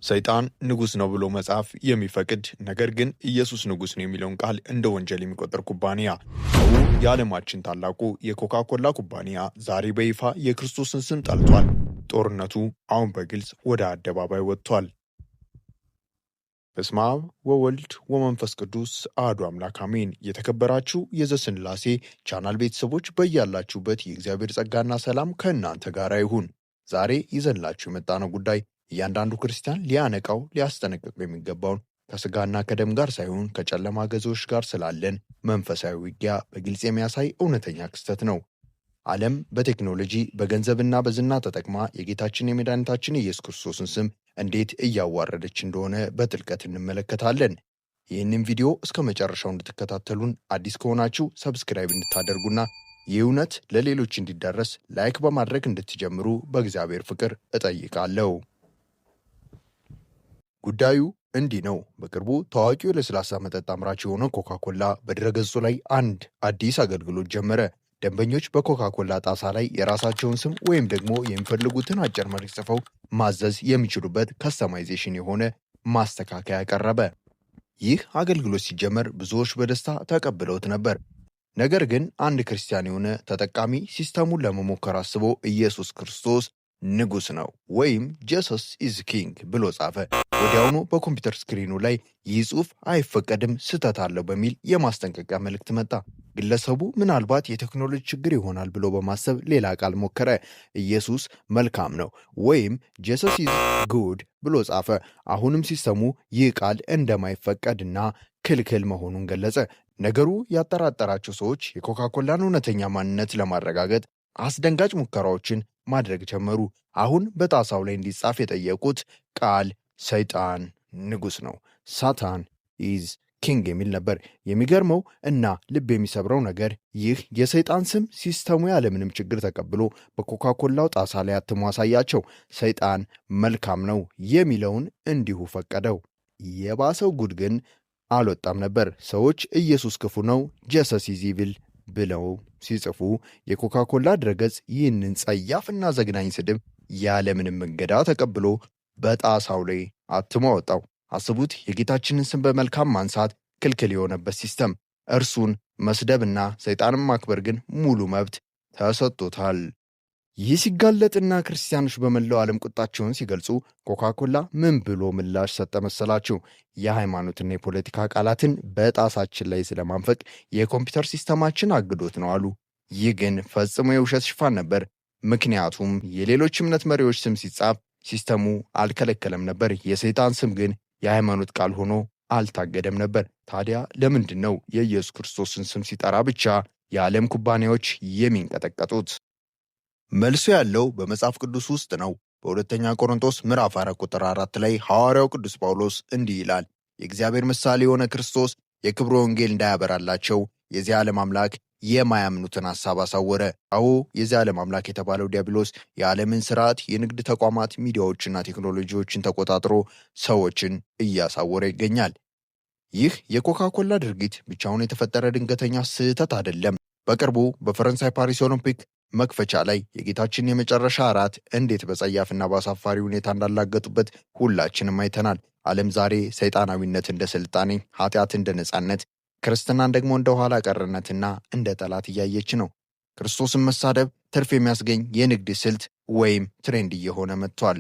ሰይጣን ንጉስ ነው ብሎ መጻፍ የሚፈቅድ ነገር ግን ኢየሱስ ንጉስ ነው የሚለውን ቃል እንደ ወንጀል የሚቆጠር ኩባንያ የዓለማችን ታላቁ የኮካ-ኮላ ኩባንያ ዛሬ በይፋ የክርስቶስን ስም ጠልቷል። ጦርነቱ አሁን በግልጽ ወደ አደባባይ ወጥቷል። በስመ አብ ወወልድ ወመንፈስ ቅዱስ አሐዱ አምላክ አሜን። የተከበራችሁ የዘስላሴ ቻናል ቤተሰቦች በያላችሁበት የእግዚአብሔር ጸጋና ሰላም ከእናንተ ጋር ይሁን። ዛሬ ይዘንላችሁ የመጣነው ጉዳይ እያንዳንዱ ክርስቲያን ሊያነቃው ሊያስጠነቅቀው የሚገባውን ከስጋና ከደም ጋር ሳይሆን ከጨለማ ገዢዎች ጋር ስላለን መንፈሳዊ ውጊያ በግልጽ የሚያሳይ እውነተኛ ክስተት ነው። ዓለም በቴክኖሎጂ በገንዘብና በዝና ተጠቅማ የጌታችን የመድኃኒታችን የኢየሱስ ክርስቶስን ስም እንዴት እያዋረደች እንደሆነ በጥልቀት እንመለከታለን። ይህንን ቪዲዮ እስከ መጨረሻው እንድትከታተሉን፣ አዲስ ከሆናችሁ ሰብስክራይብ እንድታደርጉና ይህ እውነት ለሌሎች እንዲዳረስ ላይክ በማድረግ እንድትጀምሩ በእግዚአብሔር ፍቅር እጠይቃለሁ። ጉዳዩ እንዲህ ነው። በቅርቡ ታዋቂው የለስላሳ መጠጥ አምራች የሆነው ኮካ-ኮላ በድረገጹ ላይ አንድ አዲስ አገልግሎት ጀመረ። ደንበኞች በኮካ-ኮላ ጣሳ ላይ የራሳቸውን ስም ወይም ደግሞ የሚፈልጉትን አጭር መልእክት ጽፈው ማዘዝ የሚችሉበት ከስተማይዜሽን የሆነ ማስተካከያ ቀረበ። ይህ አገልግሎት ሲጀመር ብዙዎች በደስታ ተቀብለውት ነበር። ነገር ግን አንድ ክርስቲያን የሆነ ተጠቃሚ ሲስተሙን ለመሞከር አስቦ ኢየሱስ ክርስቶስ ንጉስ ነው ወይም ጂሰስ ኢዝ ኪንግ ብሎ ጻፈ። ወዲያውኑ በኮምፒውተር ስክሪኑ ላይ ይህ ጽሑፍ አይፈቀድም፣ ስህተት አለው በሚል የማስጠንቀቂያ መልእክት መጣ። ግለሰቡ ምናልባት የቴክኖሎጂ ችግር ይሆናል ብሎ በማሰብ ሌላ ቃል ሞከረ። ኢየሱስ መልካም ነው ወይም ጂሰስ ኢዝ ጉድ ብሎ ጻፈ። አሁንም ሲስተሙ ይህ ቃል እንደማይፈቀድና ክልክል መሆኑን ገለጸ። ነገሩ ያጠራጠራቸው ሰዎች የኮካ-ኮላን እውነተኛ ማንነት ለማረጋገጥ አስደንጋጭ ሙከራዎችን ማድረግ ጀመሩ። አሁን በጣሳው ላይ እንዲጻፍ የጠየቁት ቃል ሰይጣን ንጉስ ነው፣ ሳታን ኢዝ ኪንግ የሚል ነበር። የሚገርመው እና ልብ የሚሰብረው ነገር ይህ የሰይጣን ስም ሲስተሙ ያለምንም ችግር ተቀብሎ በኮካ-ኮላው ጣሳ ላይ አትሞ አሳያቸው። ሰይጣን መልካም ነው የሚለውን እንዲሁ ፈቀደው። የባሰው ጉድ ግን አልወጣም ነበር። ሰዎች ኢየሱስ ክፉ ነው ጂሰስ ኢዝ ኢቪል ብለው ሲጽፉ የኮካ-ኮላ ድረገጽ ይህንን ጸያፍና ዘግናኝ ስድብ ያለምንም እንገዳ ተቀብሎ በጣሳው ላይ አትሞ አወጣው። አስቡት፣ የጌታችንን ስም በመልካም ማንሳት ክልክል የሆነበት ሲስተም እርሱን መስደብና ሰይጣንን ማክበር ግን ሙሉ መብት ተሰጥቶታል። ይህ ሲጋለጥና ክርስቲያኖች በመላው ዓለም ቁጣቸውን ሲገልጹ ኮካ-ኮላ ምን ብሎ ምላሽ ሰጠ መሰላችሁ? የሃይማኖትና የፖለቲካ ቃላትን በጣሳችን ላይ ስለማንፈቅ የኮምፒውተር ሲስተማችን አግዶት ነው አሉ። ይህ ግን ፈጽሞ የውሸት ሽፋን ነበር። ምክንያቱም የሌሎች እምነት መሪዎች ስም ሲጻፍ ሲስተሙ አልከለከለም ነበር። የሰይጣን ስም ግን የሃይማኖት ቃል ሆኖ አልታገደም ነበር። ታዲያ ለምንድን ነው የኢየሱስ ክርስቶስን ስም ሲጠራ ብቻ የዓለም ኩባንያዎች የሚንቀጠቀጡት? መልሱ ያለው በመጽሐፍ ቅዱስ ውስጥ ነው። በሁለተኛ ቆሮንቶስ ምዕራፍ 4 ቁጥር 4 ላይ ሐዋርያው ቅዱስ ጳውሎስ እንዲህ ይላል፣ የእግዚአብሔር ምሳሌ የሆነ ክርስቶስ የክብሩ ወንጌል እንዳያበራላቸው የዚህ ዓለም አምላክ የማያምኑትን ሐሳብ አሳወረ። አዎ፣ የዚህ ዓለም አምላክ የተባለው ዲያብሎስ የዓለምን ስርዓት፣ የንግድ ተቋማት፣ ሚዲያዎችና ቴክኖሎጂዎችን ተቆጣጥሮ ሰዎችን እያሳወረ ይገኛል። ይህ የኮካ-ኮላ ድርጊት ብቻውን የተፈጠረ ድንገተኛ ስህተት አይደለም። በቅርቡ በፈረንሳይ ፓሪስ ኦሎምፒክ መክፈቻ ላይ የጌታችን የመጨረሻ እራት እንዴት በጸያፍና በአሳፋሪ ሁኔታ እንዳላገጡበት ሁላችንም አይተናል። ዓለም ዛሬ ሰይጣናዊነት እንደ ስልጣኔ፣ ኃጢአት እንደ ነጻነት፣ ክርስትናን ደግሞ እንደ ኋላ ቀርነትና እንደ ጠላት እያየች ነው። ክርስቶስን መሳደብ ትርፍ የሚያስገኝ የንግድ ስልት ወይም ትሬንድ እየሆነ መጥቷል።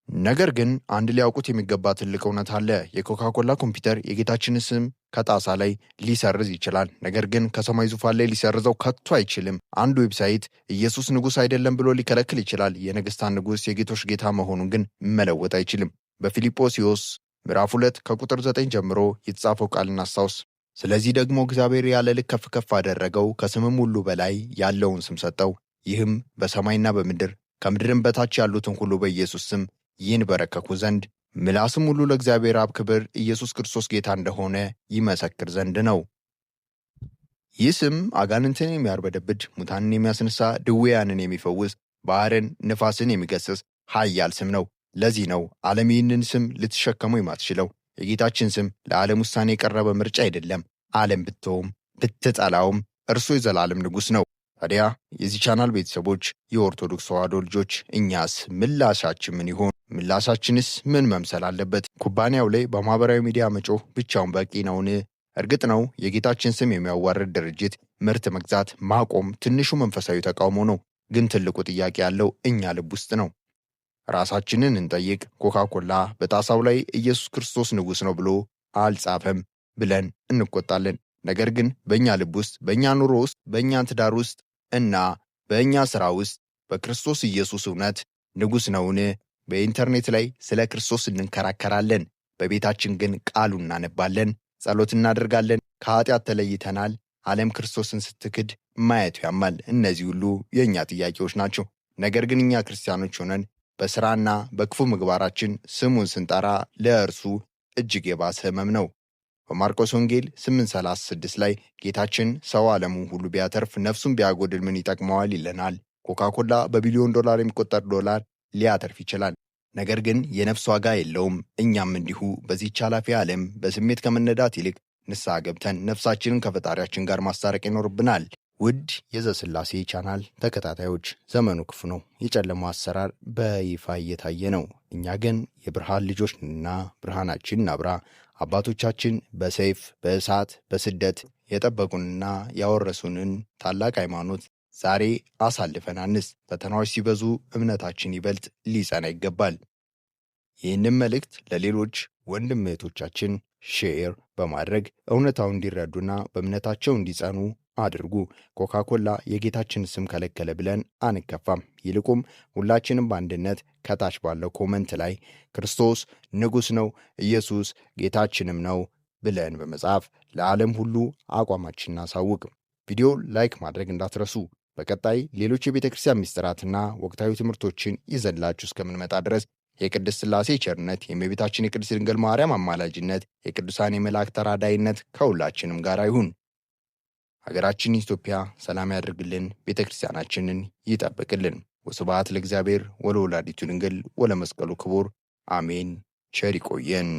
ነገር ግን አንድ ሊያውቁት የሚገባ ትልቅ እውነት አለ። የኮካ-ኮላ ኮምፒውተር የጌታችንን ስም ከጣሳ ላይ ሊሰርዝ ይችላል፣ ነገር ግን ከሰማይ ዙፋን ላይ ሊሰርዘው ከቶ አይችልም። አንድ ዌብሳይት ኢየሱስ ንጉሥ አይደለም ብሎ ሊከለክል ይችላል። የነገሥታት ንጉሥ የጌቶች ጌታ መሆኑን ግን መለወጥ አይችልም። በፊልጵስዩስ ምዕራፍ 2 ከቁጥር 9 ጀምሮ የተጻፈው ቃል እናስታውስ። ስለዚህ ደግሞ እግዚአብሔር ያለ ልክ ከፍ ከፍ አደረገው፣ ከስምም ሁሉ በላይ ያለውን ስም ሰጠው። ይህም በሰማይና በምድር ከምድርም በታች ያሉትን ሁሉ በኢየሱስ ስም ይንበረከኩ ዘንድ ምላስም ሁሉ ለእግዚአብሔር አብ ክብር ኢየሱስ ክርስቶስ ጌታ እንደሆነ ይመሰክር ዘንድ ነው። ይህ ስም አጋንንትን የሚያርበደብድ፣ ሙታንን የሚያስነሳ፣ ድውያንን የሚፈውስ፣ ባህርን ንፋስን የሚገስጽ ኃያል ስም ነው። ለዚህ ነው ዓለም ይህንን ስም ልትሸከመው የማትችለው። የጌታችን ስም ለዓለም ውሳኔ የቀረበ ምርጫ አይደለም። ዓለም ብትተውም ብትጠላውም እርሱ የዘላለም ንጉሥ ነው። ታዲያ የዚህ ቻናል ቤተሰቦች የኦርቶዶክስ ተዋሕዶ ልጆች እኛስ ምላሻችን ምን ይሆን? ምላሻችንስ ምን መምሰል አለበት? ኩባንያው ላይ በማህበራዊ ሚዲያ መጮህ ብቻውን በቂ ነውን? እርግጥ ነው የጌታችን ስም የሚያዋርድ ድርጅት ምርት መግዛት ማቆም ትንሹ መንፈሳዊ ተቃውሞ ነው። ግን ትልቁ ጥያቄ ያለው እኛ ልብ ውስጥ ነው። ራሳችንን እንጠይቅ። ኮካኮላ በጣሳው ላይ ኢየሱስ ክርስቶስ ንጉሥ ነው ብሎ አልጻፈም ብለን እንቆጣለን። ነገር ግን በእኛ ልብ ውስጥ፣ በእኛ ኑሮ ውስጥ፣ በእኛ ትዳር ውስጥ እና በእኛ ሥራ ውስጥ በክርስቶስ ኢየሱስ እውነት ንጉሥ ነውን? በኢንተርኔት ላይ ስለ ክርስቶስ እንከራከራለን። በቤታችን ግን ቃሉ እናነባለን፣ ጸሎት እናደርጋለን። ከኃጢአት ተለይተናል። ዓለም ክርስቶስን ስትክድ ማየቱ ያማል። እነዚህ ሁሉ የእኛ ጥያቄዎች ናቸው። ነገር ግን እኛ ክርስቲያኖች ሆነን በሥራና በክፉ ምግባራችን ስሙን ስንጠራ ለእርሱ እጅግ የባሰ ሕመም ነው። በማርቆስ ወንጌል 8:36 ላይ ጌታችን ሰው ዓለሙን ሁሉ ቢያተርፍ ነፍሱን ቢያጎድል ምን ይጠቅመዋል ይለናል። ኮካኮላ በቢሊዮን ዶላር የሚቆጠር ዶላር ሊያተርፍ ይችላል፣ ነገር ግን የነፍስ ዋጋ የለውም። እኛም እንዲሁ በዚህች ኃላፊ ዓለም በስሜት ከመነዳት ይልቅ ንስሐ ገብተን ነፍሳችንን ከፈጣሪያችን ጋር ማስታረቅ ይኖርብናል። ውድ የዘሥላሴ ቻናል ተከታታዮች፣ ዘመኑ ክፉ ነው። የጨለማው አሰራር በይፋ እየታየ ነው። እኛ ግን የብርሃን ልጆች ነንና ብርሃናችን እናብራ። አባቶቻችን በሰይፍ በእሳት በስደት የጠበቁንና ያወረሱንን ታላቅ ሃይማኖት ዛሬ አሳልፈን አንስ። ፈተናዎች ሲበዙ እምነታችን ይበልጥ ሊጸና ይገባል። ይህንም መልእክት ለሌሎች ወንድም እህቶቻችን ሼር በማድረግ እውነታውን እንዲረዱና በእምነታቸው እንዲጸኑ አድርጉ። ኮካኮላ የጌታችን ስም ከለከለ ብለን አንከፋም። ይልቁም ሁላችንም በአንድነት ከታች ባለው ኮመንት ላይ ክርስቶስ ንጉሥ ነው፣ ኢየሱስ ጌታችንም ነው ብለን በመጻፍ ለዓለም ሁሉ አቋማችንን እናሳውቅ። ቪዲዮ ላይክ ማድረግ እንዳትረሱ። በቀጣይ ሌሎች የቤተ ክርስቲያን ምስጢራትና ወቅታዊ ትምህርቶችን ይዘንላችሁ እስከምንመጣ ድረስ የቅድስት ሥላሴ ቸርነት፣ የእመቤታችን የቅድስት ድንግል ማርያም አማላጅነት፣ የቅዱሳን የመላእክት ተራዳኢነት ከሁላችንም ጋር ይሁን። ሀገራችን ኢትዮጵያ ሰላም ያድርግልን፣ ቤተ ክርስቲያናችንን ይጠብቅልን። ወስብሐት ለእግዚአብሔር ወለወላዲቱ ድንግል ወለመስቀሉ ክቡር አሜን። ቸር ይቆየን።